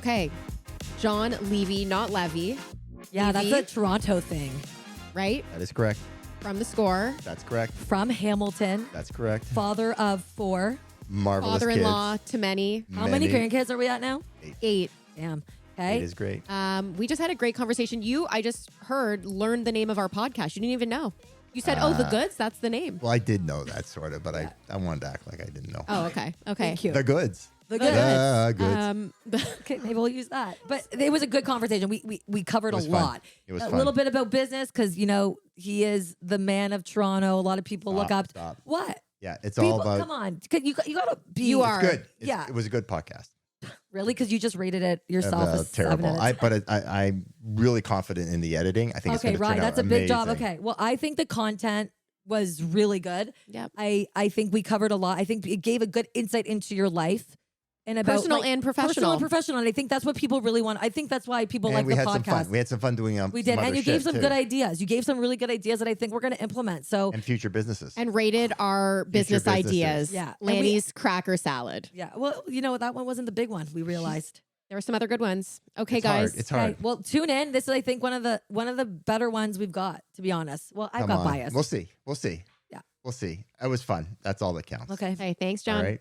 Okay. John Levy, not Levy. Yeah, Levy, that's a Toronto thing. right? That is correct. From The Score. That's correct. From Hamilton. That's correct. Father of 4. Marvelous Father-in-law kids. to many. How many grandkids are we at now? 8. Damn. It Okay. is great. We just had a great conversation. I just heard, learned the name of our podcast. You didn't even know. You said, The Goods, that's the name. Well, I did know that sort of, but I wanted to act like I didn't know. Oh, okay. Okay. Thank you. The Goods. The Goods. The Goods. Okay, maybe we'll use that. But it was a good conversation. We covered a was fun. lot. It was a fun. little bit about business because, he is the man of Toronto. A lot of people look up. Stop. What? Yeah, it's People, all about. come on. You got to be. You It's are. good. Yeah. It was a good podcast. Really? Because you just rated it yourself as Terrible. 7 out of 10. I'm really confident in the editing. I think it's Okay, going to right. turn out That's a big job. amazing. Okay. Well, I think the content was really good. Yep. I think we covered a lot. I think it gave a good insight into your life and about Personal and professional. Personal and professional. And I think that's what people really want. I think that's why people And like we the had podcast. some fun. We had some fun doing We did. some And other you gave shit, some too. good ideas. You gave some really good ideas that I think we're going to implement. So And future businesses. And rated our business businesses. ideas. Yeah. And Lanny's cracker salad. yeah, well, that one wasn't the big one. We realized. There were some other good ones. Okay, It's guys. hard. It's hard. Okay, well, tune in. This is, I think, one of the better ones we've got. To be honest. Well, I've Come got on. bias. We'll see. We'll see. Yeah. We'll see. It was fun. That's all that counts. Okay. Okay, thanks, All John. right.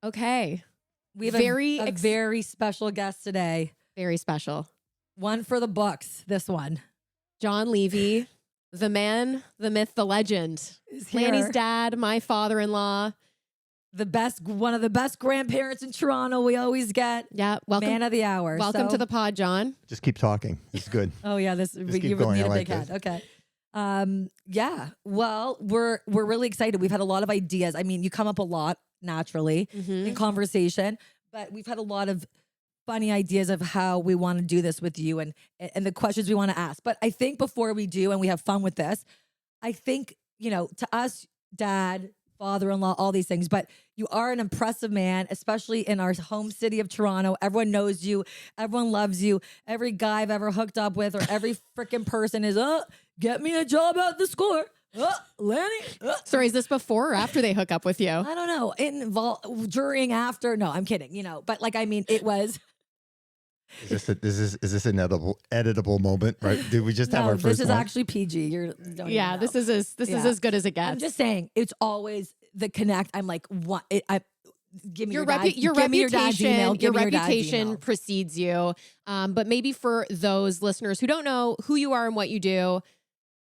Okay. We have Very a very special guest today. Very special. One for the books. This one. John Levy, the man, the myth, the legend. Is Lanny's here. dad, my father-in-law. One of the best grandparents in Toronto we always get. Yeah, welcome. Man of the hour. welcome So- to the pod, John. Just keep talking. It's good. Oh yeah, this keep you going. need I a like big this. head. Okay. Yeah. Well, we're really excited. We've had a lot of ideas. I mean, you come up a lot naturally in conversation, but we've had a lot of funny ideas of how we want to do this with you and the questions we want to ask. But I think before we do and we have fun with this, I think, to us, dad, father-in-law, all these things, but you are an impressive man, especially in our home city of Toronto. Everyone knows you. Everyone loves you. Every guy I've ever hooked up with or every freaking person is, get me a job at the Score. Lanny. Sorry, is this before or after they hook up with you? I don't know. During, after. No, I'm kidding. But it was. Is this an editable moment? Right? Did we just have No, our first this is one? actually PG. Don't Yeah, even this know. is as good as it gets. I'm just saying, it's always the connect. I'm like, what? Give me your your, dad, your give me your dad's reputation, email. your Give me your dad's reputation email. precedes you. But maybe for those listeners who don't know who you are and what you do,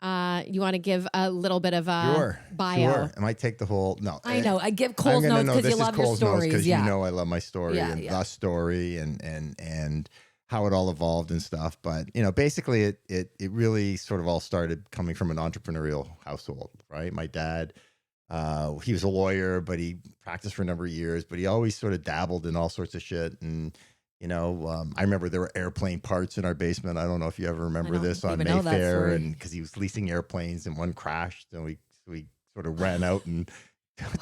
you want to give a little bit of a bio. Sure. I might take the whole. No, I know. I give I'm Cole's gonna notes know because this you is love your Cole's notes stories. 'cause Yeah. I love my story Yeah, and yeah. the story and how it all evolved and stuff. But basically, it really sort of all started coming from an entrepreneurial household, right? My dad, he was a lawyer, but he practiced for a number of years. But he always sort of dabbled in all sorts of shit. And I remember there were airplane parts in our basement. I don't know if you ever remember this on even know that Mayfair, story. and because he was leasing airplanes and one crashed, and we sort of ran out and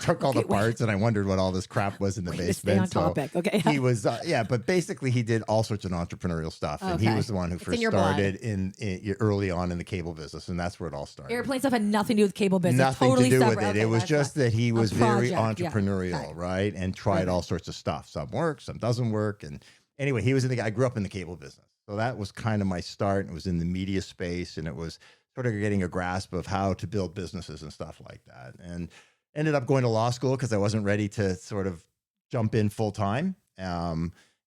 took all the Okay, wait. parts, and I wondered what all this crap was in the Way to basement. stay on topic. Okay. He was, but basically he did all sorts of entrepreneurial stuff, and he Okay. was the one who in first your blood. started in early on in the cable business, and that's where it all started. Airplane stuff had nothing to do with cable business. Nothing Totally to do separate. with it. Okay, It was that's just fine. that he was very project, yeah. entrepreneurial, Okay. right? And tried Okay. all sorts of stuff. Some worked, some doesn't work. And anyway, he was I grew up in the cable business. So that was kind of my start. It was in the media space, and it was sort of getting a grasp of how to build businesses and stuff like that. And ended up going to law school because I wasn't ready to sort of jump in full time.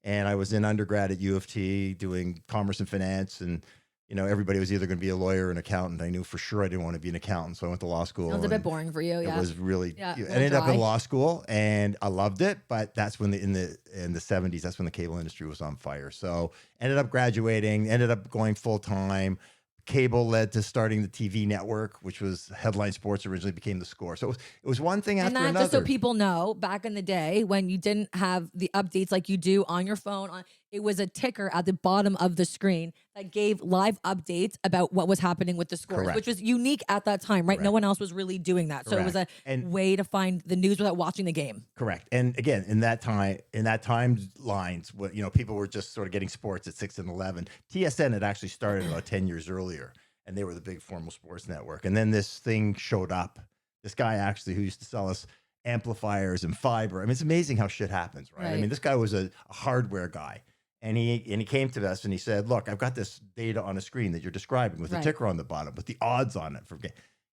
And I was in undergrad at U of T doing commerce and finance, and everybody was either going to be a lawyer or an accountant. I knew for sure I didn't want to be an accountant, so I went to law school. Sounds a bit and boring for you. Yeah. It was really. Yeah, I a little ended up in dry. law school, and I loved it. But that's when in the 70s, that's when the cable industry was on fire. So ended up graduating, ended up going full time. Cable led to starting the TV network, which was Headline Sports, originally became The Score. So it was one thing after And that, another. just so people know, back in the day when you didn't have the updates like you do on your phone, it was a ticker at the bottom of the screen that gave live updates about what was happening with the scores, Correct. which was unique at that time, right? No Correct. one else was really doing that. So it was a Correct. And- way to find the news without watching the game. Correct. And again, in that timelines, people were just sort of getting sports at 6 and 11. TSN had actually started about 10 years earlier, and they were the big formal sports network. And then this thing showed up. This guy actually who used to sell us amplifiers and fiber. I mean, it's amazing how shit happens, right? I Right. mean, this guy was a hardware guy. And he came to us and he said, look, I've got this data on a screen that you're describing with a ticker on the bottom with the odds on it.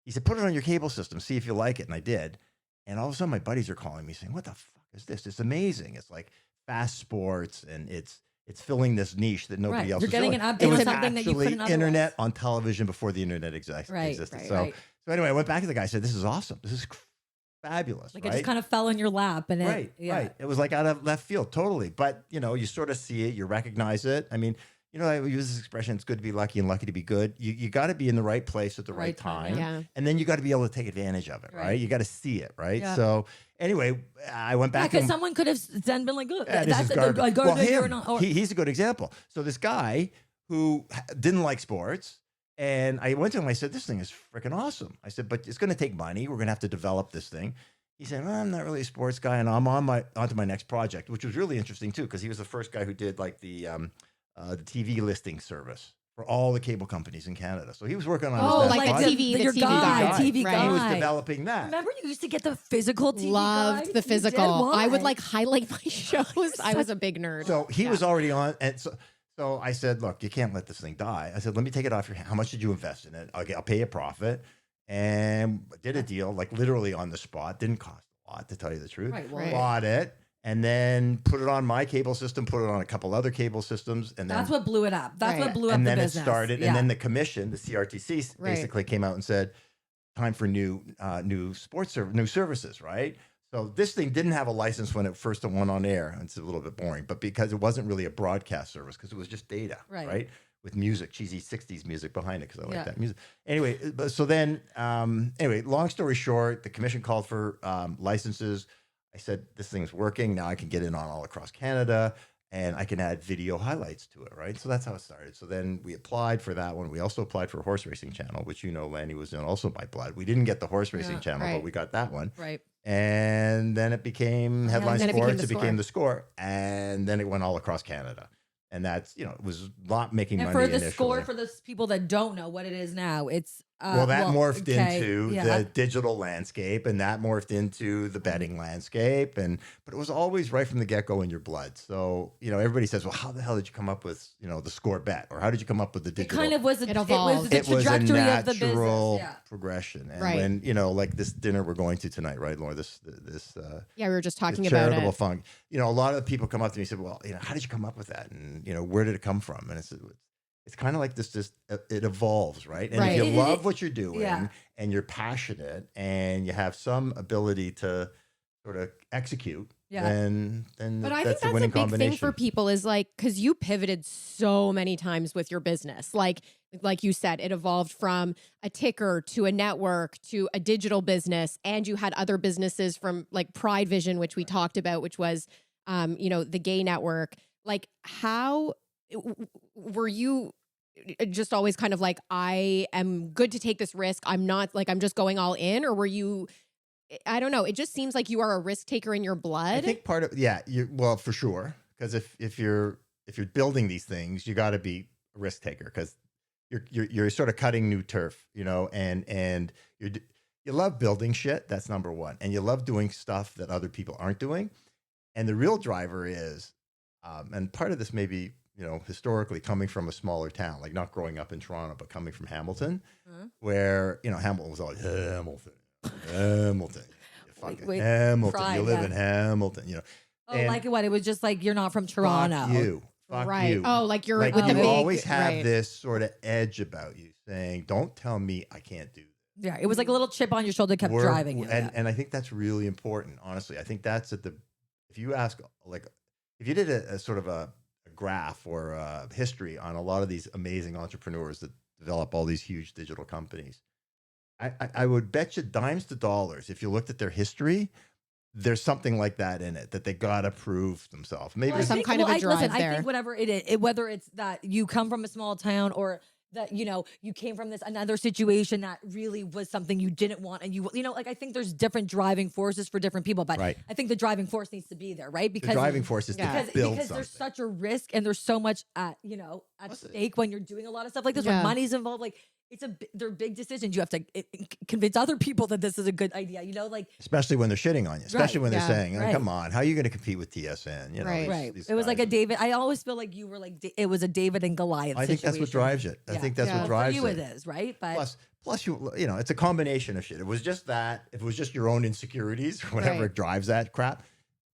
He said, put it on your cable system, see if you like it. And I did. And all of a sudden my buddies are calling me saying, what the fuck is this? It's amazing. It's like fast sports and it's filling this niche that nobody else You're is getting filling. an update It was on something that you couldn't actually otherwise. internet on television before the internet existed. So anyway, I went back to the guy and said, this is awesome. This is fabulous. Like it just kind of fell in your lap and right. It was like out of left field, totally. But you sort of see it, you recognize it. I mean, I use this expression, it's good to be lucky and lucky to be good. You got to be in the right place at the right time. Yeah. And then you got to be able to take advantage of it, right? You got to see it, right? Yeah. So anyway, I went back. Because someone could have then been like, look, this is garbage. Well, he's a good example. So this guy who didn't like sports, and I went to him, I said, this thing is freaking awesome. I said, but it's going to take money. We're going to have to develop this thing. He said, well, I'm not really a sports guy, and I'm onto my next project, which was really interesting too, because he was the first guy who did like the TV listing service for all the cable companies in Canada. So he was working on his next project. your guy. He was developing that. Remember you used to get the physical TV Loved guide? the physical. I would Why? like highlight my shows. I was a big nerd. So he was already on, and so I said, look, you can't let this thing die. I said, let me take it off your hand. How much did you invest in it? I'll pay you a profit. And did a deal, like literally on the spot. Didn't cost a lot, to tell you the truth. Right. Bought it. And then put it on my cable system, put it on a couple other cable systems. And then That's what blew it up. That's what blew up and the then business. it started. Yeah. And then the commission, the CRTC basically came out and said, time for new services, right? So this thing didn't have a license when it first went on air. It's a little bit boring, but because it wasn't really a broadcast service, because it was just data, right? With music, cheesy 60s music behind it, because I like that music. Anyway, so then, long story short, the commission called for licenses. I said, this thing's working. Now I can get in on all across Canada and I can add video highlights to it, right? So that's how it started. So then we applied for that one. We also applied for a horse racing channel, which Lanny was in, also by blood. We didn't get the horse racing channel, but we got that one. Right. And then it became Headline Sports. It became the the Score. And then it went all across Canada. And that's, it was not making money for the initially. Score, for the people that don't know what it is now, it's morphed into the digital landscape, and that morphed into the betting landscape, but it was always right from the get-go in your blood. So everybody says, well, how the hell did you come up with the Score bet, or how did you come up with the digital? It kind of was it evolved. It was the trajectory of the business. Progression. And when like this dinner we're going to tonight, right, Laura? This we were just talking this about charitable it. fund. A lot of people come up to me and say, well, how did you come up with that, and where did it come from? And it's kind of like this, it evolves, right? And if you love what you're doing and you're passionate and you have some ability to sort of execute, then but I that's think a winning that's a big combination. thing for people is like, because you pivoted so many times with your business. Like you said, it evolved from a ticker to a network to a digital business. And you had other businesses from like Pride Vision, which we talked about, which was, the gay network. Like how were you just always kind of like, I am good to take this risk. I'm not like, I'm just going all in, or were you, I don't know. It just seems like you are a risk taker in your blood. I think part of, for sure. Because if you're building these things, you got to be a risk taker, because you're sort of cutting new turf, and you love building shit. That's number one. And you love doing stuff that other people aren't doing. And the real driver is, and part of this may be, historically coming from a smaller town, like not growing up in Toronto, but coming from Hamilton, where, Hamilton was always Hamilton. Hamilton. You live in Hamilton, like what? It was just like, you're not from Toronto. Fuck right. you. Oh, like you're like with the big. You always have this sort of edge about you saying, don't tell me I can't do this. Yeah, it was like a little chip on your shoulder kept driving you. And I think that's really important, honestly. I think that's if you ask, like, if you did a sort of a graph or a history on a lot of these amazing entrepreneurs that develop all these huge digital companies, I would bet you dimes to dollars, if you looked at their history, there's something like that in it, that they got to prove themselves. Maybe some kind of a drive there. I think whatever it is, whether it's that you come from a small town or that, you came from another situation that really was something you didn't want. And I think there's different driving forces for different people, but I think the driving force needs to be there, right? Because the driving force is to build because something. there's such a risk and there's so much at stake when you're doing a lot of stuff like this, when money's involved. Like, they're big decisions. You have to convince other people that this is a good idea, like. Especially when they're shitting on you, especially when they're saying, oh, right. come on, how are you going to compete with TSN? Right. It was like a David. I always feel like you were like, it was a David and Goliath I think that's what situation. drives it. I think that's what drives For you it. it is, right? But Plus, it's a combination of shit. It was just that. If it was just your own insecurities or whatever drives that crap,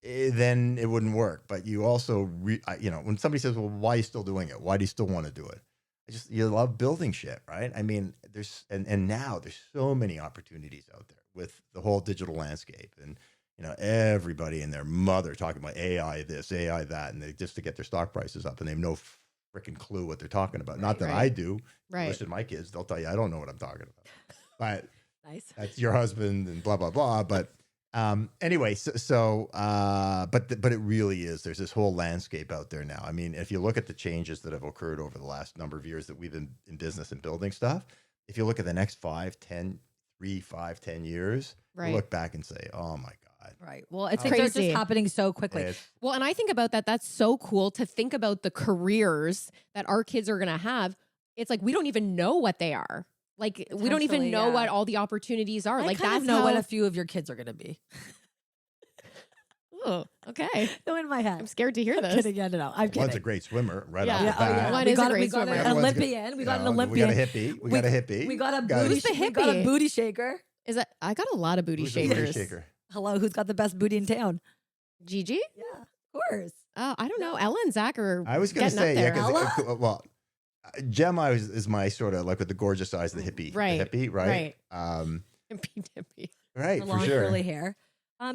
then it wouldn't work. But you also, when somebody says, well, why are you still doing it? Why do you still want to do it? You love building shit, right? I mean, and now there's so many opportunities out there with the whole digital landscape, and everybody and their mother talking about AI this, AI that, and they just to get their stock prices up, and they have no freaking clue what they're talking about. Not that I do. Listen to my kids; they'll tell you I don't know what I'm talking about. But nice. That's your husband and blah blah blah. But anyway, but it really is. There's this whole landscape out there now. I mean, if you look at the changes that have occurred over the last number of years that we've been in business and building stuff, if you look at the next 10 years, you look back and say, oh my God. Right. Well, it's crazy. just happening so quickly. Well, and I think about that. That's so cool to think about the careers that our kids are going to have. It's like, we don't even know what they are. Like, we don't even know what all the opportunities are. I kind of know what a few of your kids are going to be. Oh, okay. No, in my head. I'm scared to hear this. Kidding. Yeah, no, I'm kidding. One's a great swimmer right off Yeah. the bat. One is a great swimmer. We got an Olympian. We got an Olympian. We got a hippie. We got a hippie. We got a Who's the we got a hippie? booty shaker. Is that I got a lot of booty Who's the shakers. booty shaker? Hello, who's got the best booty in town? Gigi? Yeah, of course. Oh, I don't know. Ella and Zach are I was going to say, getting up there. yeah, well, Gemma is my sort of like with the gorgeous eyes of the hippie. Right. The hippie, right? Hippie. Right, For for long sure. curly hair.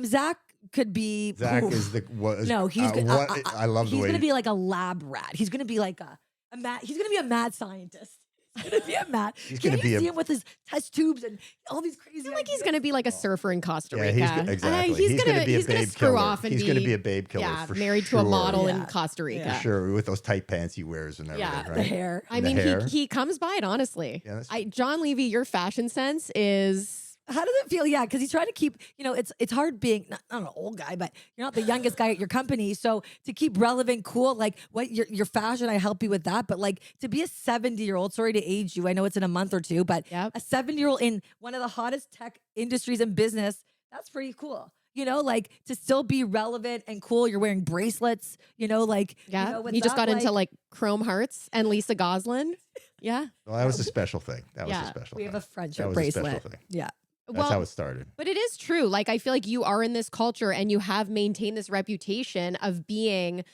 Zach could be. Zach is the what? No, he's good. I love the way he's gonna be like a lab rat. He's gonna be like a mad. He's gonna be a mad scientist. He's gonna be a mad. He's Can't gonna be you a- see him with his test tubes and all these crazy. I feel like he's ideas? going to be like a surfer in Costa Yeah, Rica. exactly. He's gonna be a he's gonna babe screw killer. off and he's be gonna be a babe killer. yeah, for married sure. to a model in Yeah. Costa Rica. Yeah. For sure, with those tight pants he wears and everything. Yeah. Right? The hair. I The mean, hair. he comes by it honestly. Yeah, that's- John Levy, your fashion sense is How does it feel? Yeah, because he's trying to keep, it's hard being not an old guy, but you're not the youngest guy at your company. So to keep relevant, cool, like what your fashion, I help you with that. But like to be a 70-year-old, sorry to age you, I know it's in a month or two, but Yep. a 70-year-old in one of the hottest tech industries in business, that's pretty cool. Like to still be relevant and cool. You're wearing bracelets, what's he just that got into like Chrome Hearts and Lisa Goslin. Yeah. Well, that was a special thing. That was Yeah. a special we thing. have a friendship That was a special bracelet. thing. Yeah. That's how it started. But it is true. Like, I feel like you are in this culture and you have maintained this reputation of being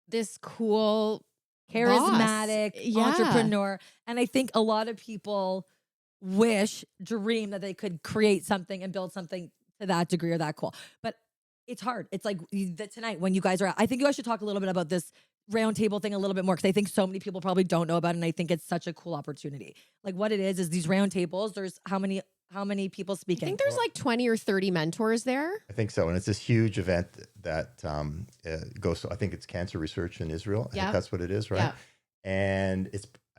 this cool, Charismatic boss. Yeah. entrepreneur. And I think a lot of people dream that they could create something and build something to that degree or that cool. But it's hard. It's like tonight when you guys are out, I think you guys should talk a little bit about this roundtable thing a little bit more because I think so many people probably don't know about it. And I think it's such a cool opportunity. Like what it is these roundtables, there's how many people I speaking? think there's like 20 or 30 mentors there. I think so. And it's this huge event that goes to, I think it's cancer research in Israel. I Yeah. think that's what it is, right? Yeah. And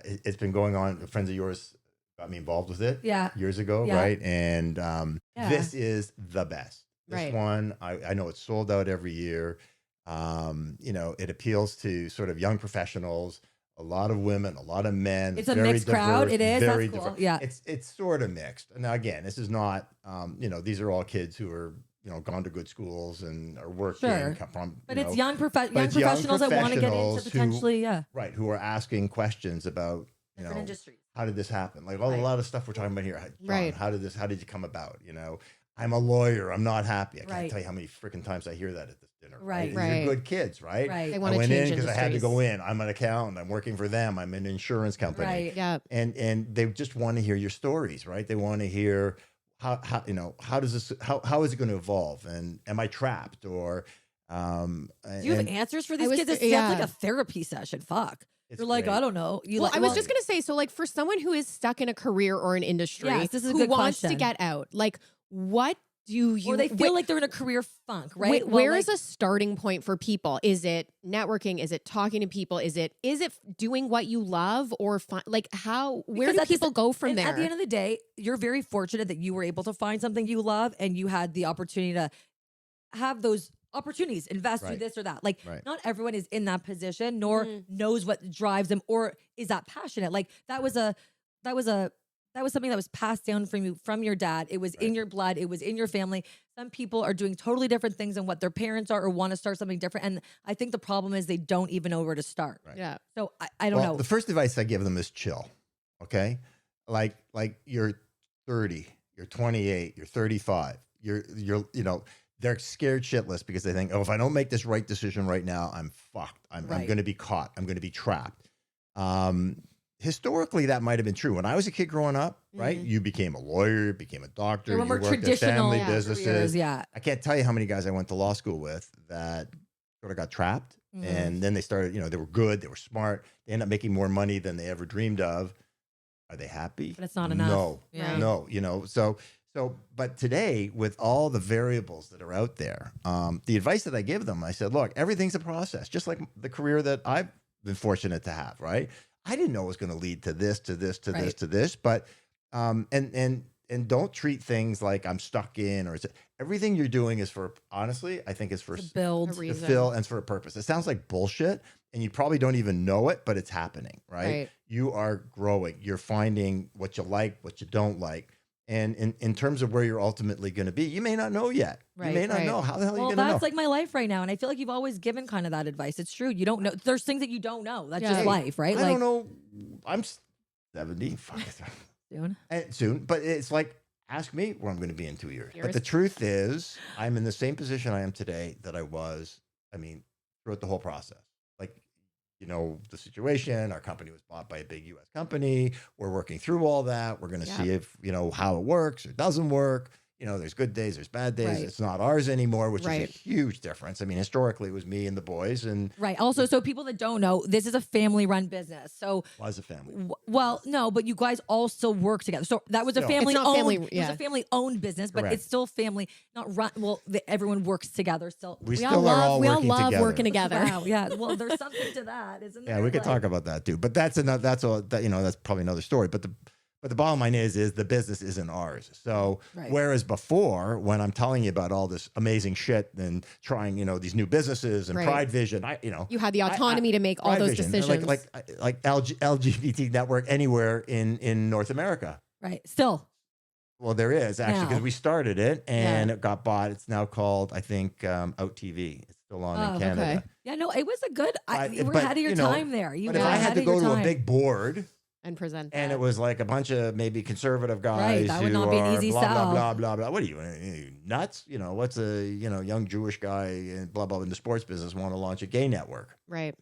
it's been going on. Friends of yours got me involved with it Yeah. years ago, Yeah. right? And Yeah. this is the best. This Right. one, I know it's sold out every year. It appeals to sort of young professionals, a lot of women, a lot of men. It's a very mixed crowd. diverse, It is. very That's cool. different. Yeah. It's sort of mixed. Now again, this is not these are all kids who are gone to good schools and are working. Sure. Come from, But you it's know, young it's young professionals that want to get professionals into who- potentially, right, who are asking questions about different industries. how did this happen? Like a Right. lot of stuff we're talking about here. John, Right. How did you come about? I'm a lawyer. I'm not happy. I can't Right. tell you how many freaking times I hear that at this dinner. Right. These Right. are good kids, right? Right. They I want to went in change because I had to industries. go in. I'm an accountant. I'm working for them. I'm an insurance company. Right. Yeah. And they just want to hear your stories, right? They want to hear how does this how is it going to evolve? And am I trapped or Do you have and answers for I these was kids? It th- sounds yeah. like a therapy session. Fuck. it's You're like, great. I don't know. I was just going to say, so like for someone who is stuck in a career or an industry Yes, this is a who good wants to question. get out, like what do you, or they feel like they're in a career funk, right? Well, Where like, is a starting point for people? Is it networking? Is it talking to people? Is it doing what you love or where Because do at people the- go from and there? At the end of the day, you're very fortunate that you were able to find something you love and you had the opportunity to have those opportunities, invest, do Right. this or that. Like Right. not everyone is in that position, nor knows what drives them or is that passionate. Like that was a that was something that was passed down from you, from your dad. It was in your blood. It was in your family. Some people are doing totally different things than what their parents are or want to start something different. And I think the problem is they don't even know where to start. Right. Yeah. So I don't know. The first advice I give them is chill. Okay. Like you're 30, you're 28, you're 35, you're, they're scared shitless because they think, oh, if I don't make this right decision right now, I'm fucked. I'm going to be caught. I'm going to be trapped. Historically, that might have been true. When I was a kid growing up, right? You became a lawyer, became a doctor, There were you more worked at traditional family businesses. careers, yeah. I can't tell you how many guys I went to law school with that sort of got trapped. And then they started, they were good, they were smart, they ended up making more money than they ever dreamed of. Are they happy? But it's not enough. No, Yeah. no, but today with all the variables that are out there, the advice that I give them, I said, look, everything's a process, just like the career that I've been fortunate to have, right? I didn't know it was going to lead to this, to this, to this, to this, but, and don't treat things like I'm stuck in, or everything you're doing is for, honestly, I think it's for To build. to fill and for a purpose. It sounds like bullshit and you probably don't even know it, but it's happening, right? You are growing. You're finding what you like, what you don't like. And in terms of where you're ultimately going to be, you may not know yet. You may not know. How the hell are you going to know? Well, that's like my life right now. And I feel like you've always given kind of that advice. It's true. You don't know. There's things that you don't know. That's just life, right? I don't know. I'm 70. Fuck it. Soon. But it's like, ask me where I'm going to be in 2 years. But the truth is, I'm in the same position I am today that I was, throughout the whole process. Like, the situation, our company was bought by a big US company. We're working through all that. We're going to see if, how it works or doesn't work. There's good days, there's bad days. It's not ours anymore, which is a huge difference. Historically, it was me and the boys. And also, so people that don't know, this is a family-run business. So was a family. Well, no, but you guys all still work together. So that was a family-owned. It was a family-owned business, but it's still family, not run. Well, everyone works together still. We still are all working together. We all love working together. Wow, yeah. Well, there's something to that, isn't there? Yeah, we could talk about that too. But that's enough. That's all. That's probably another story. But the bottom line is the business isn't ours. So whereas before, when I'm telling you about all this amazing shit and trying, these new businesses and Pride Vision, you had the autonomy to make all those decisions, like LGBT network anywhere in North America. Right. Still. Well, there is actually, because we started it and it got bought. It's now called, I think, Out TV. It's still on in Canada. Okay. Yeah, no, it was a good. You were ahead of your time there. But if I had to go to a big board and present and it was like a bunch of maybe conservative guys that would who not be an are easy blah, sell. blah, blah, blah, blah. What are you nuts? What's a, young Jewish guy and blah, blah, in the sports business want to launch a gay network? Right.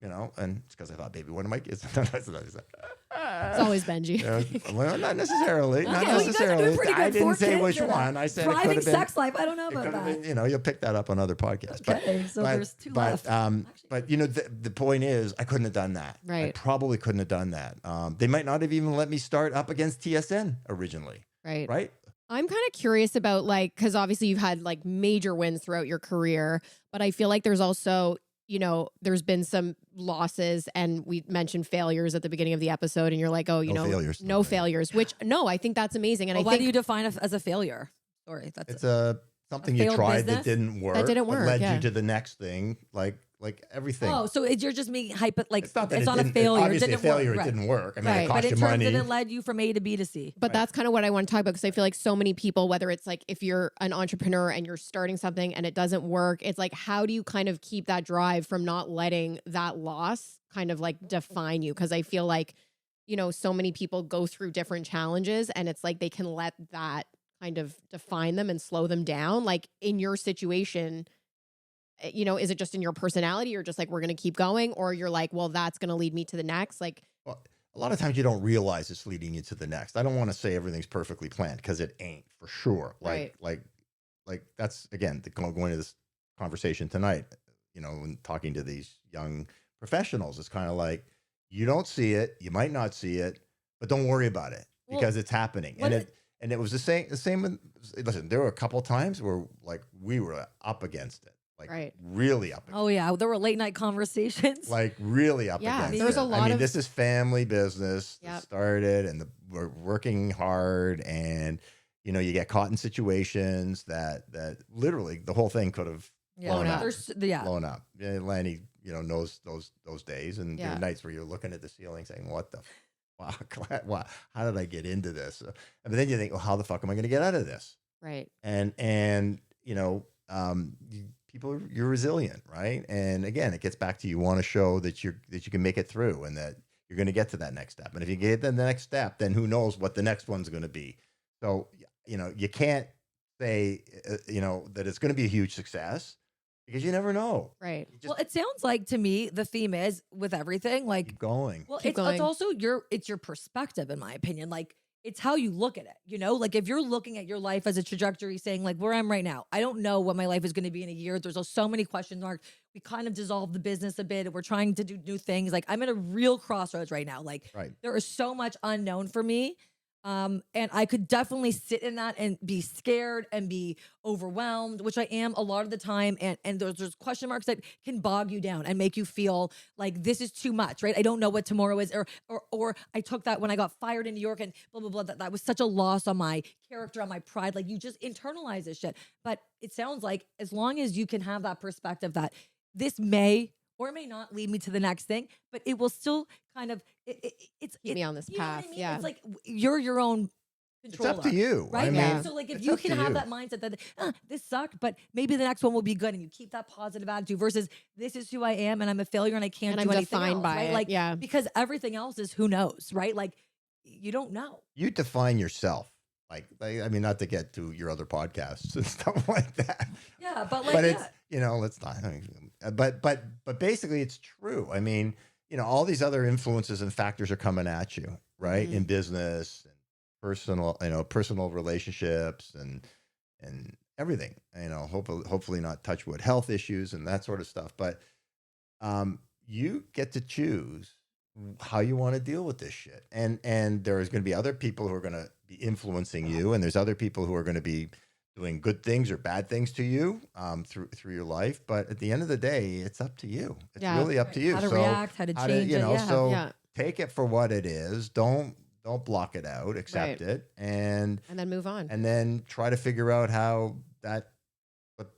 And it's because I thought maybe one of my kids. It's always Benji. Well, not necessarily. Okay, Not well, you guys are doing necessarily. pretty good I didn't for say kids, which one. I said it could thriving have been. sex life. I don't know It about could have that. been, you'll pick that up on other podcasts. Okay, so there's two left. But the point is, I couldn't have done that. Right. I probably couldn't have done that. They might not have even let me start up against TSN originally. Right. Right. I'm kind of curious about because obviously you've had major wins throughout your career, but I feel like there's also, there's been some losses, and we mentioned failures at the beginning of the episode, and you're like, oh, failures. No failures, which I think that's amazing. And why do you define it as a failure? Sorry, It's something you tried that didn't work. That didn't work. Led you to the next thing, like everything. Oh, so you're just making it's not that it's not a didn't- failure. Obviously, it didn't a failure. work. It didn't work. I mean, Right. it But cost it you turns money. that it led you from A to B to C. But that's kind of what I want to talk about, because I feel like so many people, whether it's if you're an entrepreneur and you're starting something and it doesn't work, it's how do you kind of keep that drive from not letting that loss kind of define you? Because I feel like, so many people go through different challenges, and it's they can let that kind of define them and slow them down. In your situation, is it just in your personality, or just we're going to keep going, or you're well, that's going to lead me to the next? Well, a lot of times you don't realize it's leading you to the next. I don't want to say everything's perfectly planned, because it ain't, for sure. Like that's, again, going to this conversation tonight, and talking to these young professionals, it's kind of you don't see it, you might not see it, but don't worry about it, because it's happening. And it was the same. Listen, there were a couple times where we were up against it. Really up against Oh yeah, there were late night conversations. Really up against it. There's a lot of. This is family business. Yep. Started, and we're working hard, and you get caught in situations that literally the whole thing could have blown up. Blown up. Yeah, Lanny, knows those days, and there are nights where you're looking at the ceiling saying, "What the wow, wow, how did I get into this? But then you think, well, how the fuck am I going to get out of this? Right. And you know, you're resilient, right? And again, it gets back to you want to show that you can make it through and that you're going to get to that next step. And if you get to the next step, then who knows what the next one's going to be. So, you know, you can't say, you know, that it's going to be a huge success because you never know. Right. You just Well, it sounds like to me the theme is with everything like keep going. well, Keep it's going. also your perspective, in my opinion. Like it's how you look at it. You know, like if you're looking at your life as a trajectory, saying like where I'm right now, I don't know what my life is going to be in a year. There's so many question marks. We kind of dissolved the business a bit. We're trying to do new things. Like I'm at a real crossroads right now. Like Right. there is so much unknown for me. And I could definitely sit in that and be scared and be overwhelmed, which I am a lot of the time. And there's question marks that can bog you down and make you feel like this is too much, right? I don't know what tomorrow is, or I took that when I got fired in New York and blah blah blah. That was such a loss on my character, on my pride. Like you just internalize this shit. But it sounds like as long as you can have that perspective that this may or may not lead me to the next thing, but it will still kind of Keep me on this you know what path. I mean? Yeah. It's like you're your own It's controller. up to you. Right? I mean, Yeah. So like if it's you up can to have you. that mindset that this sucked, but maybe the next one will be good and you keep that positive attitude versus this is who I am and I'm a failure and I can't And do I'm anything defined else, by right? it. Like Yeah. because everything else is who knows, right? Like you don't know. You define yourself. Like, I mean, not to get to your other podcasts and stuff like that. Yeah, but like But it's, yeah. you know, let's not, I mean, but basically it's true. I mean, you know, all these other influences and factors are coming at you, right? Mhm. In business and personal relationships and everything, you know, hopefully not touch wood health issues and that sort of stuff. But you get to choose how you want to deal with this shit. And there's going to be other people who are going to be influencing you, and there's other people who are going to be doing good things or bad things to you through your life. But at the end of the day, it's up to you. It's Yeah. really up to you. How to So react, how to change it. Yeah. so Yeah. take it for what it is. Don't block it out. Accept it, and then move on. then try to figure out how that.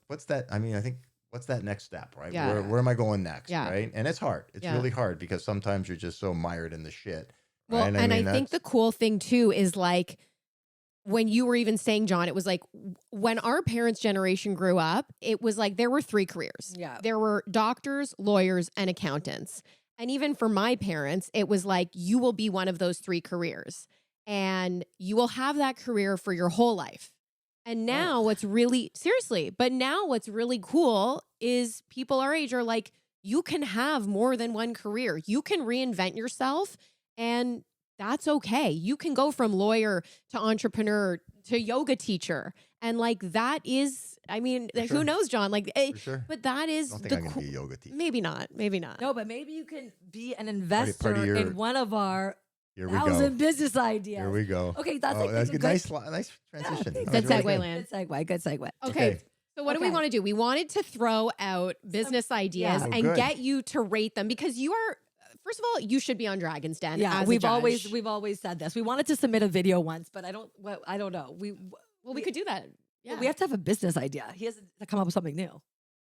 What's that? I mean, I think what's that next step, right? Yeah. Where am I going next, Yeah. right? And it's hard. It's Yeah. really hard because sometimes you're just so mired in the shit. Well, right? and I mean, think the cool thing too is like when you were even saying, John, it was like when our parents' generation grew up, it was like there were 3 careers. Yeah. There were doctors, lawyers, and accountants. And even for my parents, it was like you will be one of those 3 careers and you will have that career for your whole life. And now what's really cool is people our age are like, you can have more than one career. You can reinvent yourself and that's okay. You can go from lawyer to entrepreneur to yoga teacher. And like that is, I mean, For who sure. knows, John? Like, For sure. but that is I don't think the I'm going to be a yoga teacher. maybe not. No, but maybe you can be an investor of your- in one of our Here we go. 1,000 business ideas. Here we go. Okay, that's Oh, like that's a good. Nice transition. Yeah, That was Good really segue, Lan. Good segue. Good segue. Okay. Okay. So what do we Okay. want to do? We wanted to throw out business ideas Oh, and good. get you to rate them because you are, first of all, you should be on Dragon's Den. Yeah, as a we've judge. always said this. We wanted to submit a video once, but I don't know. we could do that. Yeah. We have to have a business idea. He has to come up with something new.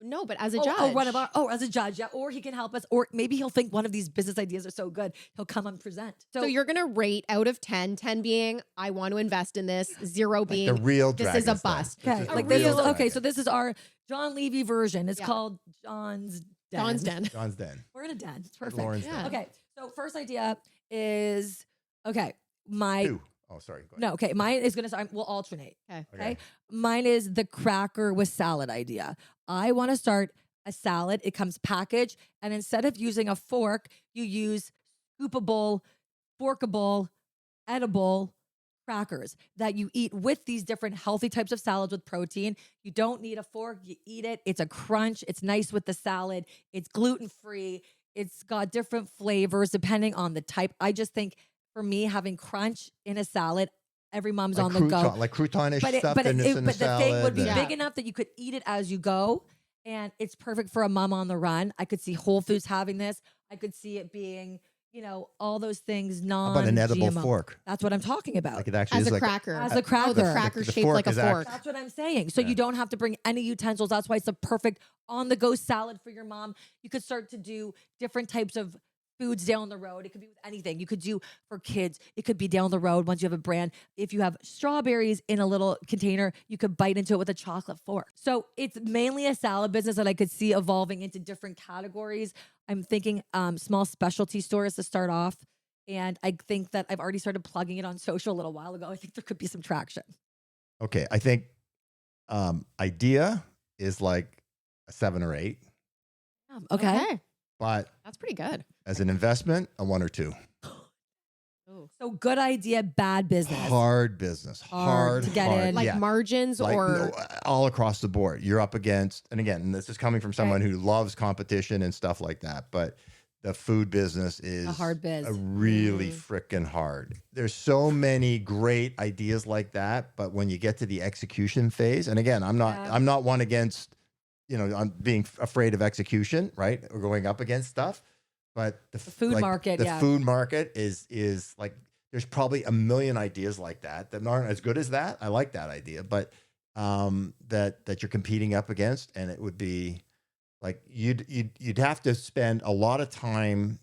No, but as a Oh, judge. oh, one of our, as a judge, yeah. Or he can help us, or maybe he'll think one of these business ideas are so good, he'll come and present. So you're going to rate out of 10, 10 being, I want to invest in this, 0 Like being, the real this Dragon's is a Den. bust. This okay, is like the this real is okay. Dragon. So this is our John Levy version. It's Yeah. called John's Den. John's Den. John's Den. We're in a den. It's perfect. Lauren's Yeah. Den. Okay, so first idea is my 2. Oh, sorry. Go ahead. no. Okay, mine is gonna. We'll alternate. Okay. Okay. Mine is the cracker with salad idea. I want to start a salad. It comes packaged, and instead of using a fork, you use scoopable, forkable, edible crackers that you eat with these different healthy types of salads with protein. You don't need a fork. You eat it. It's a crunch. It's nice with the salad. It's gluten-free. It's got different flavors depending on the type. I just think for me, having crunch in a salad, every mom's Like on the go. like crouton-ish But stuff in the the salad. thing would be Yeah. big enough that you could eat it as you go. And it's perfect for a mom on the run. I could see Whole Foods having this. I could see it being, all those things How non about an edible GMO. fork? That's what I'm talking about. Like it actually As is a like cracker. As a cracker. Oh, the The cracker the shaped fork like a is act- fork. That's what I'm saying. So Yeah. you don't have to bring any utensils. That's why it's the perfect on-the-go salad for your mom. You could start to do different types of foods down the road. It could be with anything. You could do for kids. It could be down the road once you have a brand. If you have strawberries in a little container, you could bite into it with a chocolate fork. So it's mainly a salad business that I could see evolving into different categories. I'm thinking small specialty stores to start off. And I think that I've already started plugging it on social a little while ago. I think there could be some traction. Okay. I think idea is like a 7 or 8, Okay. but That's pretty good. as an investment, a 1 or 2. So good idea, bad business. Hard business. Hard to get in. Like yeah. margins Like, or no, all across the board. You're up against, and again, this is coming from someone who loves competition and stuff like that, but the food business is A hard biz. really freaking hard. There's so many great ideas like that, but when you get to the execution phase, and again, I'm not one against, I'm being afraid of execution, right? Or going up against stuff, but the food market, the food market is like, there's probably a million ideas like that aren't as good as that. I like that idea, but that you're competing up against, and it would be like you'd have to spend a lot of time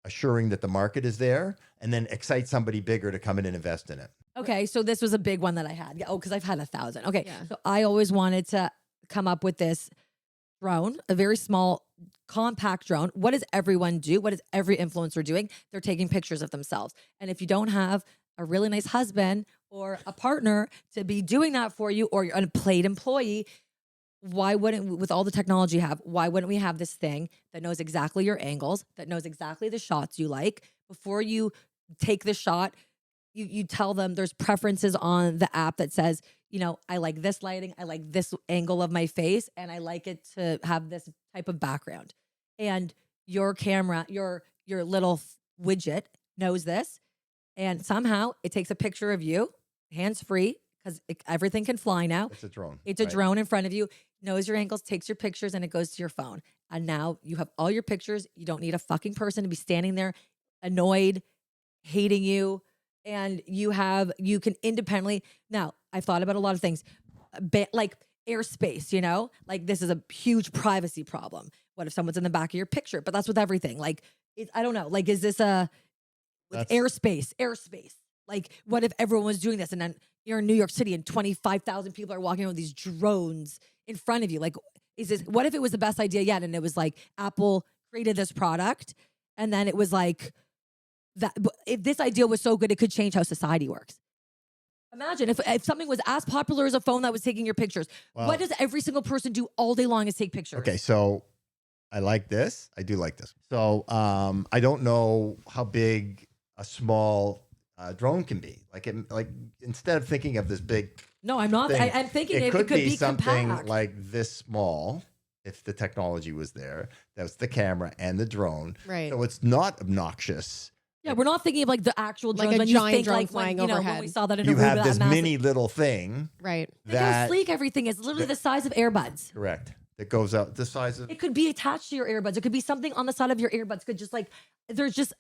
assuring that the market is there, and then excite somebody bigger to come in and invest in it. Okay, so this was a big one that I had. Oh, because I've had 1,000. Okay, Yeah. so I always wanted to come up with this drone, a very small, compact drone. What does everyone do? What is every influencer doing? They're taking pictures of themselves. And if you don't have a really nice husband or a partner to be doing that for you, or you're an unpaid employee, why wouldn't, with all the technology you have, why wouldn't we have this thing that knows exactly your angles, that knows exactly the shots you like? Before you take the shot, you tell them there's preferences on the app that says, I like this lighting, I like this angle of my face, and I like it to have this type of background. And your camera, your little widget knows this, and somehow it takes a picture of you, hands-free, because everything can fly now. It's a drone. It's a drone in front of you, knows your angles, takes your pictures, and it goes to your phone. And now you have all your pictures. You don't need a fucking person to be standing there annoyed, hating you. And you can independently. Now, I've thought about a lot of things, like airspace, like this is a huge privacy problem. What if someone's in the back of your picture? But that's with everything. Like, I don't know. Like, is this airspace? Like, what if everyone was doing this and then you're in New York City and 25,000 people are walking around with these drones in front of you? Like, what if it was the best idea yet? And it was like Apple created this product and then it was like, that if this idea was so good, it could change how society works. Imagine if something was as popular as a phone that was taking your pictures. Well, what does every single person do all day long is take pictures? Okay, so I like this. I do like this. So I don't know how big a small drone can be. Like instead of thinking of this big, No, I'm not. thing, I'm thinking it it could be something compact. like this small. If the technology was there, that's the camera and the drone. Right. So it's not obnoxious. Yeah, we're not thinking of like the actual Like drones. a when giant you think drone like flying when, overhead. when we saw that in You a have this mini little thing right. Think how sleek everything is. Literally the size of earbuds. correct, that goes out the size of, It could be attached to your earbuds. It could be something on the side of your earbuds. Could just like there's just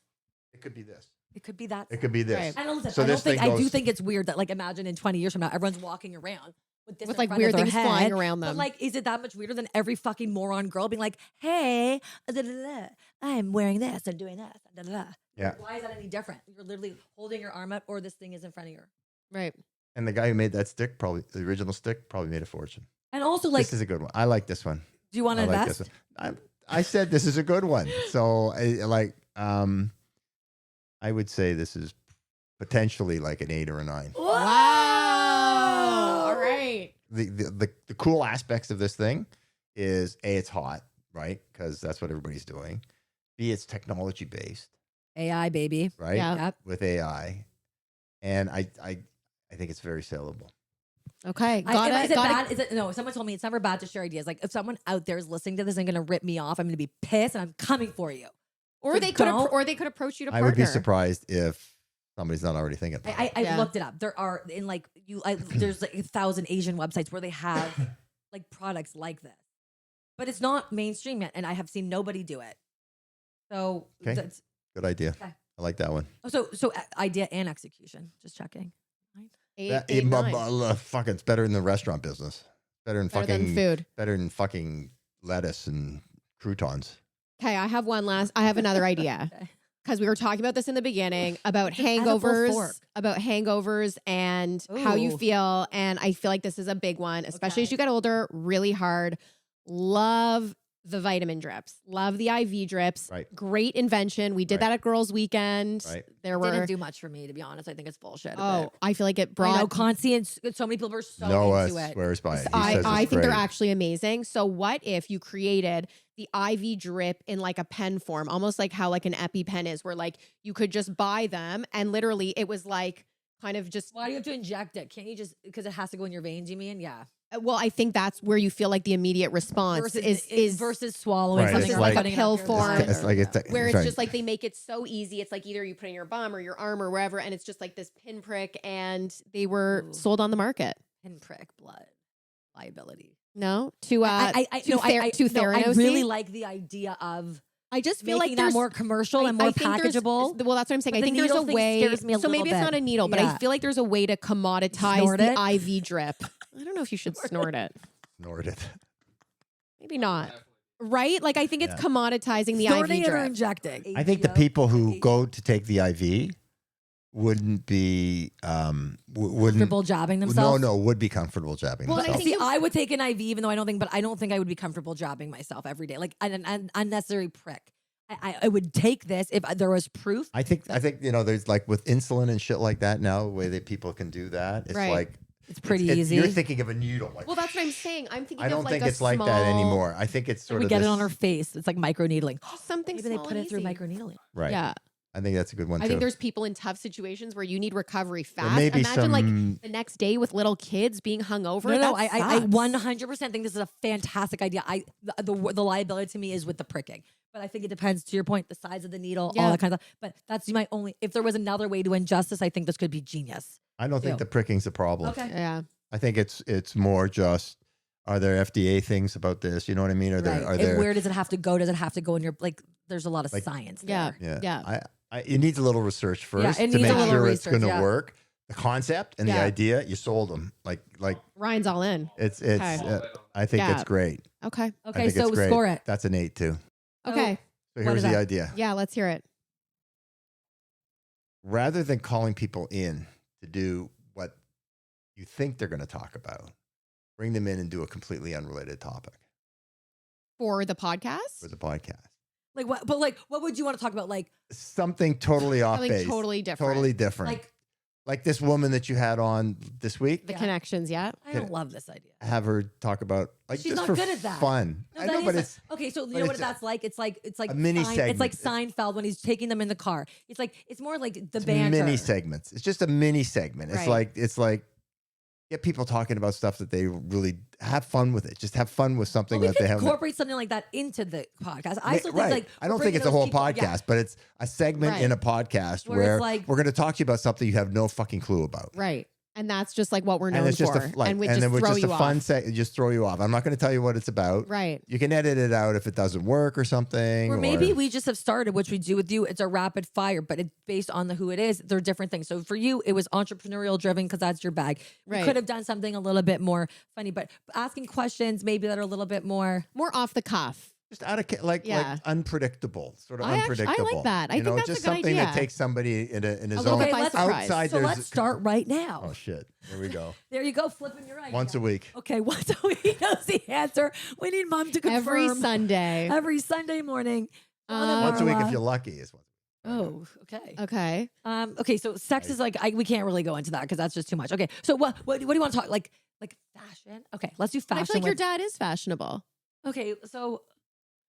it could be this. it could be that. It could be this. Right. I don't, So I this don't think thing I do goes- think it's weird that like imagine in 20 years from now everyone's walking around with this With in like front weird of their things head. flying around them. But like, is it that much weirder than every fucking moron girl being like, "Hey, I'm wearing this and doing this." Yeah. Why is that any different? You're literally holding your arm up, or this thing is in front of you. Right. And the guy who made that stick, probably the original stick, probably made a fortune. And also, like, This is a good one. I like this one. do you want to I like invest? this one. I said this is a good one. So I would say this is potentially like an 8 or a 9. Wow! All right. The cool aspects of this thing is A, it's hot, right? Because that's what everybody's doing. B, it's technology based, AI baby. right? Yeah. Yep. With AI. And I think it's very saleable. Okay. Is it bad? Is it no? Someone told me it's never bad to share ideas. Like if someone out there is listening to this and going to rip me off, I'm going to be pissed and I'm coming for you. Or So they could don't- approach you to I partner. would be surprised if somebody's not already thinking about it. I Yeah. looked it up. There are in like there's like 1,000 Asian websites where they have like products like this, but it's not mainstream yet, and I have seen nobody do it. So Okay. that's Good idea. Okay. I like that one. idea and execution. Just checking. Eight, 9. Fucking, it's better in the restaurant business. Better than Better than fucking food. Better than fucking lettuce and croutons. Okay, I have another idea. Okay. because we were talking about this in the beginning about edible fork. hangovers and how you Ooh. feel. And I feel like this is a big one, especially as Okay. you get older, really hard. Love the vitamin drips. Love the IV drips. Right. Great invention. We did Right. that at Girls Weekend. Right. There Didn't were do much for me, to be honest. I think it's bullshit. Oh, I feel like it I know brought Concy and so many people were so Noah into it. swears by it. He I says it's think they're great. actually amazing. So what if you created the IV drip in like a pen form, almost like how like an EpiPen is, where like you could just buy them and literally it was like kind of just, Why do you have to inject it? Can't you just, because it has to go in your veins, you mean? Yeah. well, I think that's where you feel like the immediate response is versus swalloing Right, something it's or like- putting it pill up your form. bladder. It's like it's where it's right. just like they make it so easy. It's like either you put it in your bum or your arm or wherever, and it's just like this pinprick, and they were Ooh. sold on the market. Pinprick blood liability. No, to no, to I Theranos. really like the idea of I just feel making like that there's more commercial and more I think there's- packageable. Well, that's what I'm saying. But I the think there's a needle thing way. scares me a So maybe little it's not bit. a needle, but Yeah. I feel like there's a way to commoditize Snort the it? IV drip. I don't know if you should snort it. Ignored it. Maybe not. Right? Like I think it's Yeah. commoditizing the Snorting IV it or drip. injecting. I think the people who go to take the IV wouldn't be wouldn't Comfortable jabbing themselves. would be comfortable jabbing Well, and I themselves. think See, I would take an IV, even though I don't think, but I don't think I would be comfortable jabbing myself every day, like an unnecessary prick. I would take this if there was proof. I think there's like with insulin and shit like that now, the way that people can do that. It's Right. like It's pretty it's- easy. You're thinking of a needle. Like, Well, that's what I'm saying. I'm thinking I don't of like think a it's like that small- anymore. I think it's sort we of get this, it on our face. It's like micro needling. Just something Maybe they small put and it through easy. micro needling. right. Yeah. I think that's a good one I too. think there's people in tough situations where you need recovery There fast. may be Imagine like some- the next day with little kids being hungover. No, That I sucks. 100% think this is a fantastic idea. The liability to me is with the pricking, but I think it depends, to your point, the size of the needle, Yeah. all that kind of stuff. But that's my only. If there was another way to ingest this, I think this could be genius. I don't think Ew. the pricking's a problem. Okay. Yeah. I think it's more just, are there FDA things about this? You know what I mean? Are there Right. are And there where does it have to go? Does it have to go in your like? There's a lot of Like- science. Yeah. There. yeah. It needs a little research first it to needs make a little sure it's research, going to yeah. work. The concept and the Yeah. idea, you sold them. Like Ryan's all in. it's Okay. I think Yeah. it's great. Okay. I Okay, think so it's great. score it. That's an 8 too. Okay. So What here's is the that? idea. Yeah, let's hear it. Rather than calling people in to do what you think they're going to talk about, bring them in and do a completely unrelated topic For the podcast? for the podcast. Like what? But like, what would you want to talk about? Like, Something totally off Something base. totally different. Totally different. Like this woman that you had on this week. The Yeah. connections, yeah. I don't love this idea. Have her talk about like She's just not for good at that. fun. No, I that know, is but a- it's okay. So you but know what it's that's like? It's like a mini It's like segment. Seinfeld when he's taking them in the car. It's more like the it's banter. mini segments. It's just a mini segment. Right. It's like get people talking about stuff that they really have fun with it. Just have fun with something Well, we that they could haven't. incorporate something like that into the podcast. I still think Right. like I don't we're think it's a bringing whole those people- yeah. podcast, but it's a segment Right. in a podcast Where it's where like- we're going to talk to you about something you have no fucking clue about. Right. And that's just like what we're known And it's just for. and would then just with throw just a you fun off. just throw you off. I'm not going to tell you what it's about. Right. You can edit it out if it doesn't work or something. Or maybe we just have started, which we do with you. It's a rapid fire, but it's based on who it is. They're different things. So for you, it was entrepreneurial driven because that's your bag. We Right. could have done something a little bit more funny, but asking questions maybe that are a little bit more. More off the cuff. just out of like Yeah. unpredictable, sort of I like unpredictable. that. I you think know, that's a just good something that idea. takes somebody in a little zone bit by let's- surprise. outside. So there's let's start right now. Oh shit! Here we go. There you go, flipping your idea. Once a week. Okay, once a week. He knows the answer. We need mom to confirm. Every Sunday. Every Sunday morning. Once a week if Marla. you're lucky is once. Oh, okay. Okay. Okay, so sex is like we can't really go into that because that's just too much. Okay, so what do you want to talk like fashion? Okay, let's do But fashion. I feel like your with- dad is fashionable. Okay, so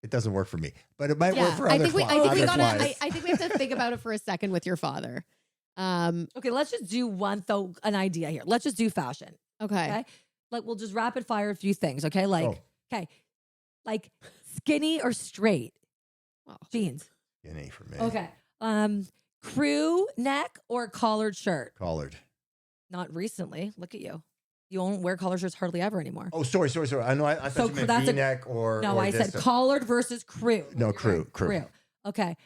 It doesn't work for me, but it might work for I other think we, I flies. think we Other gotta. flies. I think we have to think about it for a second with your father. okay, let's just do an idea here. Let's just do fashion. Okay. Okay, like we'll just rapid fire a few things. Okay, like Oh. okay, like skinny or straight Oh. jeans. Skinny for me. Okay, crew neck or collared shirt. Collared. Not recently. Look at you. You don't wear collared shirts hardly ever anymore. Oh, sorry. I know. I So thought you meant that's a- V-neck or No, or I this. said collared versus crew. No, crew. Okay.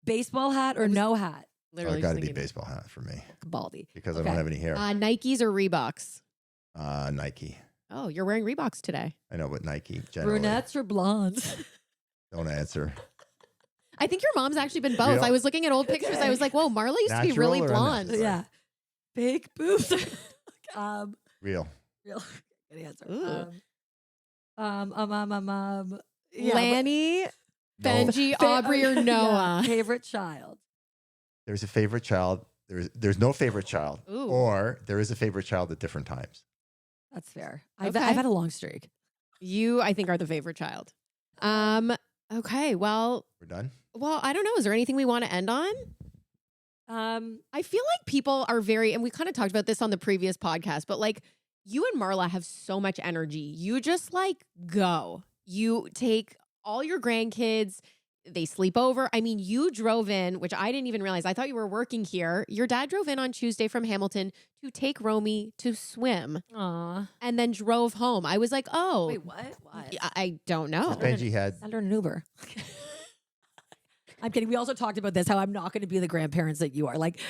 Baseball hat or no hat? So Literally it got to just be thinking- baseball hat for me Baldy. because I Okay. don't have any hair. Nikes or Reeboks? Nike. Oh, you're wearing Reeboks today. I know, but Nike generally. Brunettes or blondes? Don't answer. I think your mom's actually been both. Real? I was looking at old pictures. I was like, whoa, Marla used to be Natural really or blonde. unnatural? Yeah. Fake boobs. Real. Real. Good answer. Ooh. Yeah, Lanny, No. Benji, Aubrey, or yeah, Noah? favorite child. There's a favorite child. There's no favorite child. Ooh. Or there is a favorite child at different times. That's fair. I've Okay. had a long streak. You, I think, are the favorite child. Okay. Well, We're done? I don't know. Is there anything we want to end on? I feel like people are very, and we kind of talked about this on the previous podcast, but like you and Marla have so much energy. You just like go. You take all your grandkids, they sleep over. I mean, you drove in, which I didn't even realize. I thought you were working here. Your dad drove in on Tuesday from Hamilton to take Romy to swim Aw. and then drove home. I was like, oh, Wait, what? What? I don't know. Benji had. Under an Uber. I'm kidding. We also talked about this, how I'm not going to be the grandparents that you are. Like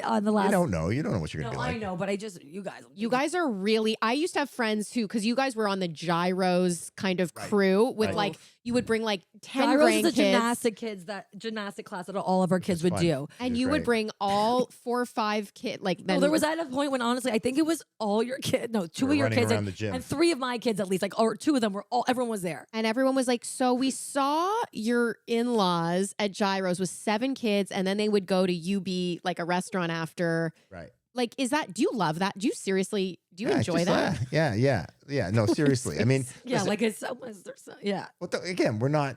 on the last. You don't know. You don't know what you're going No, to be like. I know, but I just, you guys. You guys are really, I used to have friends who, because you guys were on the gyros kind of Right. crew with Right. like, you would bring like 10 Gyros is a grandkids. gymnastic class that all of our kids is would fun. do. And It was you would great. bring all 4 or 5 kids. Like then No, there was at a point when honestly, I think it was all your kids. No, 2 We're of your running kids around and, the gym. and 3 of my kids at least. Like, or 2 of them were all. Everyone was there. and everyone was like, so we saw your in-laws at gyros with 7 kids, and then they would go to UB, like a restaurant after. Right. Like, do you love that? Do you seriously, do you Yeah, enjoy just that? Yeah. No, seriously. I mean, Yeah, listen, like it's so much. Yeah, again, we're not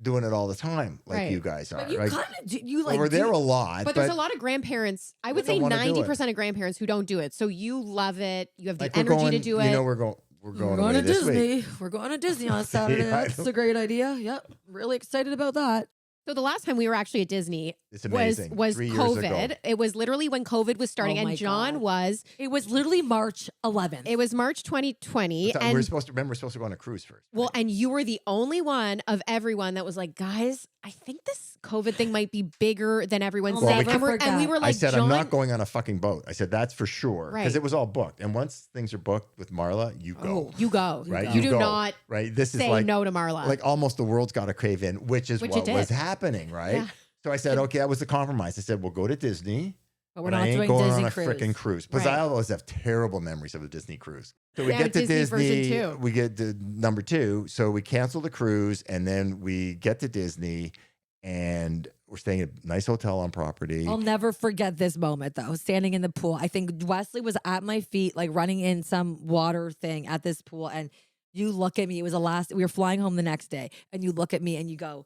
doing it all the time like Right. you guys are. but you right? kind of do. You Well, like we're there do- a lot, But there's a lot of grandparents. I would Don't say wanna do it. 90% of grandparents who don't do it. So you love it. You have the like we're energy going, to do You it. know, we're going We're away to this week. Disney. We're going to Disney on Saturday. Yeah, I That's don't- a great idea. Yep, really excited about that. So the last time we were actually at Disney It's was amazing. was 3 years COVID. ago. It was literally when COVID was starting, Oh my and John God. was. It was literally March 11th. It was March 2020, We're and supposed to go on a cruise first. well, and you were the only one of everyone that was like, guys, I think this COVID thing might be bigger than everyone's I'll saying. never And, and we forget. were like, I said, John, I'm not going on a fucking boat. I said, that's for sure. Right. Because it was all booked. And once things are booked with Marla, you go. you go. Right? You do go, not Right? This is say like, no to Marla. like almost the world's got to cave in, which is Which what it was did. happening, right? Yeah. So I said, okay, that was the compromise. I said, we'll go to Disney. but we're But not I ain't doing going Disney on a cruise. freaking cruise. Because Right. I always have terrible memories of a Disney cruise. So we They have get to a Disney version Disney, too. we get to number 2. So we cancel the cruise and then we get to Disney and we're staying at a nice hotel on property. I'll never forget this moment though. Standing in the pool. I think Wesley was at my feet, like running in some water thing at this pool. And you look at me. It was we were flying home the next day. And you look at me and you go,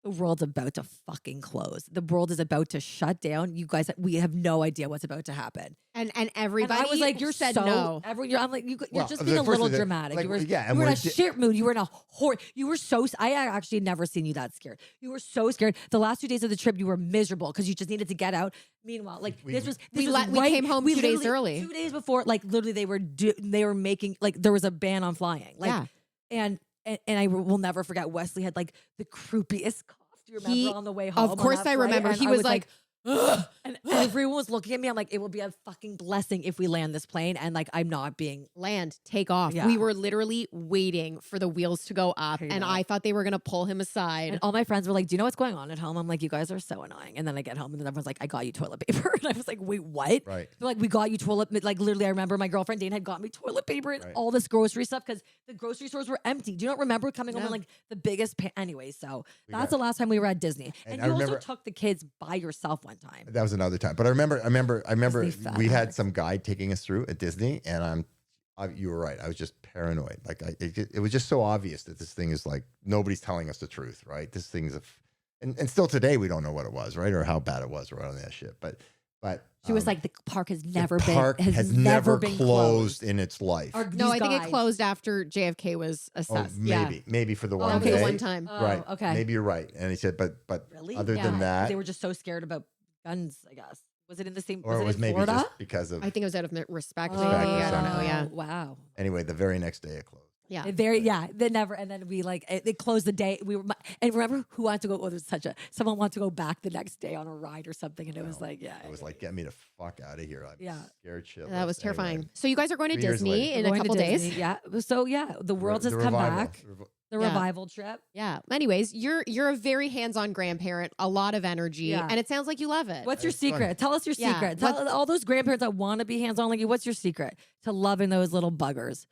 the world's about to fucking close. The world is about to shut down. You guys, we have no idea what's about to happen. and And everybody I was like, "You're said so." no. I'm like, "You're Well, just being a first little of the- dramatic. like, you were, yeah, you and were in we're a di- shit mood. You were in a horror. You were so. I actually never seen you that scared. You were so scared. The last 2 days of the trip, you were miserable because you just needed to get out. Meanwhile, like We- this was we right- came home we 2 days literally- early. 2 days before, like literally, they were making like there was a ban on flying. Like, Yeah. and I will never forget. Wesley had like the croopiest cough. Do you remember He- on the way home? Of on course that I flight? remember. And He I was like, "Ugh." And everyone was looking at me. I'm like, it will be a fucking blessing if we land this plane. And like, I'm not being. land, take off. Yeah. We were literally waiting for the wheels to go up, I and know. I thought they were going to pull him aside. And all my friends were like, "Do you know what's going on at home?" I'm like, "You guys are so annoying." And then I get home, and then everyone's like, "I got you toilet paper." And I was like, "Wait, what?" Right. They're like, "We got you toilet." Like literally, I remember my girlfriend Dane had got me toilet paper and Right. all this grocery stuff because the grocery stores were empty. Do you not remember coming home No. in like the biggest? Anyway, so We that's got- the last time we were at Disney. And And I you remember- also took the kids by yourself one time. That was another time. But I remember Disney we had facts. some guide taking us through at Disney and you were right. I was just paranoid. Like it was just so obvious that this thing is like, nobody's telling us the truth, right? This thing's and still today we don't know what it was, right? Or how bad it was right on that shit. But She was like, "The park has never been park has never been closed in its life. Or No, these I think it guys- closed after JFK was Oh, assessed. maybe for the Oh, one That was day. the one time. Oh, Right. okay. Maybe you're right. And he said, but Really? other Yeah. than that, They were just so scared about guns, I guess. Was it in the same? or it was in maybe Florida? just because of I think it was out of respect. Respect Maybe. or I don't know. something. Yeah. Wow. anyway, the very next day it closed. Yeah. They never, and then we like, it closed the day. And remember who wanted to go, oh, there's someone wanted to go back the next day on a ride or something. And it was like, It was like, get me the fuck out of here. I'm scared shitless. That was terrifying. Anyway, So you guys are going to 2 years Disney later. in a couple days. Yeah. So the world has come revival. back. The revival trip. Yeah. Anyways, you're a very hands-on grandparent, a lot of energy, and it sounds like you love it. What's your secret? fun. Tell us your Yeah. secret. Tell all those grandparents that want to be hands-on like you. What's your secret to loving those little buggers?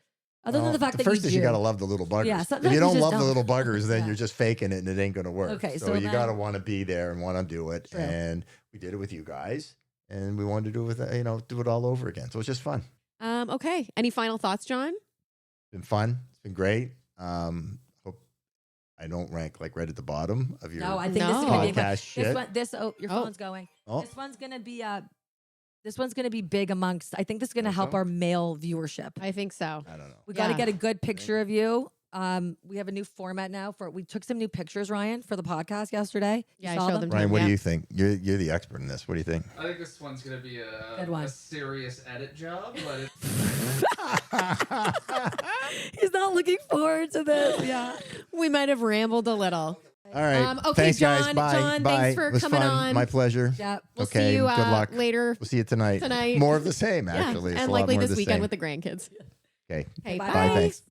Other than the fact that first you is do. you got to love the little buggers. Yeah, if sometimes you don't you just love the don't. little buggers, then Yeah. you're just faking it and it ain't going to work. Okay, so so you then- got to want to be there and want to do it. True. And we did it with you guys, and we wanted to do it with do it all over again. So it's just fun. Okay. Any final thoughts, John? It's been fun. It's been great. Hope I don't rank like right at the bottom of your No, I think No. this is gonna be podcast shit. your phone's going. Oh. This one's gonna be big amongst. I think this is gonna Think help so? our male viewership. I think so. I don't know. We got to Yeah. get a good picture of you. We have a new format now we took some new pictures, Ryan, for the podcast yesterday. Yeah, You I saw showed them. Ryan, what Yeah. do you think? You're the expert in this. What do you think? I think this one's gonna be Good one. a serious edit job, but it's He's not looking forward to this. Yeah. We might have rambled a little. All right. Okay, thanks, guys. John, Bye. John, Bye. thanks for It was coming fun. on. My pleasure. Yeah. We'll Okay, see you good luck. later. We'll see you tonight. Tonight. More of the same, actually. It's and a lot likely more of this the weekend same. with the grandkids. Okay. Okay, Bye. Bye. Thanks.